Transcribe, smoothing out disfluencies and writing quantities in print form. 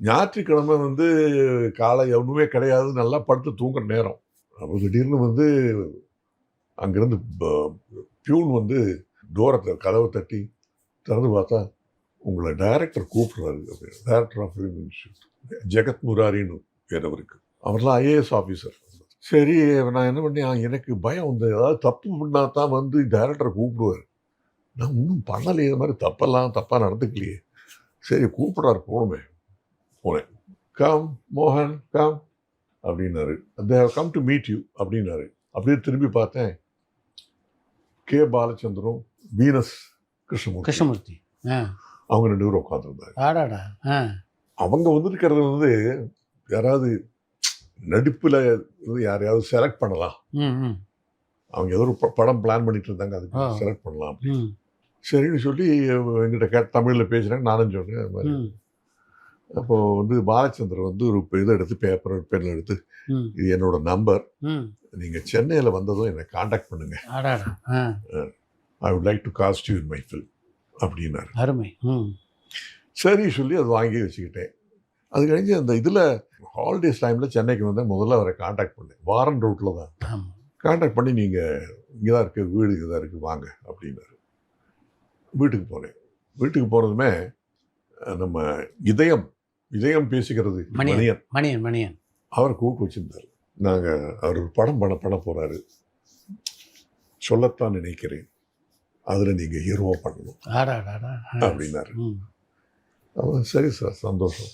ஞாயிற்றுக்கிழமை வந்து காலை ஒன்றுமே கிடையாது, நல்லா படுத்து தூங்குற நேரம். அப்போ திடீர்னு வந்து அங்கேருந்து பியூன் வந்து கதவை தட்டி திறந்து பார்த்தா, உங்களை டைரக்டர் கூப்பிடுறாரு அப்படின்னு. டைரக்டர் ஆஃப் ஃபிலிம் இன்ஸ்டியூட் ஜெகத் முராரின்னு பேர் அவருக்கு. அவர்லாம் ஐஏஎஸ் ஆஃபீஸர். சரி, நான் என்ன பண்ணேன், எனக்கு பயம் வந்து ஏதாவது தப்பு பண்ணா தான் வந்து டைரக்டரை கூப்பிடுவார். நான் ஒன்றும் பண்ணலையே, இது மாதிரி தப்பாக நடந்துக்கலையே. சரி கூப்பிட்றாரு, போனேன். கம் மோகன் கம் அப்படின்னாரு. They how come to meet you அப்படின்னாரு. அப்படியே திரும்பி பார்த்தேன், கே பாலச்சந்திரும் வீனஸ் கிருஷ்ணமூர்த்தி அவங்க 2 பேரும் உட்காந்துருந்தாங்க. அவங்க வந்திருக்கிறது வந்து யாராவது நடிப்பில் யாரையாவது செலக்ட் பண்ணலாம், அவங்க ஏதோ ஒரு படம் பிளான் பண்ணிட்டு இருந்தாங்க, அதுக்கு செலக்ட் பண்ணலாம் அப்படின்னு. சரின்னு சொல்லி எங்கிட்ட தமிழில் பேசுகிறாங்க. நானும் சொன்னேன் அது மாதிரி. அப்போது வந்து பாலச்சந்தர் வந்து ஒரு இதை எடுத்து பேப்பர் பென் எடுத்து, இது என்னோட நம்பர், நீங்கள் சென்னையில் வந்ததும் என்னை காண்டாக்ட் பண்ணுங்க, I would like to cost you in my film அப்படின்னாரு. அருமை. சரி சொல்லி அது வாங்கி வச்சுக்கிட்டேன். அது கழிஞ்சு அந்த இதில் ஹாலிடேஸ் டைமில் சென்னைக்கு வந்தேன். முதல்ல அவரை காண்டாக்ட் பண்ணேன், வாரன் ரூட்டில் தான் காண்டாக்ட் பண்ணி, நீங்கள் இங்கே தான் இருக்குது, வீடு இங்கே தான் இருக்குது, வாங்க அப்படின்னாரு. வீட்டுக்கு போனேன். வீட்டுக்கு போனதுமே நம்ம இதயம் பேசுகிறது மணியன் அவரை கூப்பிட்டு வச்சிருந்தார். அவர் ஒரு படம் பண்ண போகிறாரு, சொல்லத்தான் நினைக்கிறேன், அதில் நீங்கள் ஹீரோவாக பண்ணணும் அப்படின்னாரு. அவன் சரி சார், சந்தோஷம்.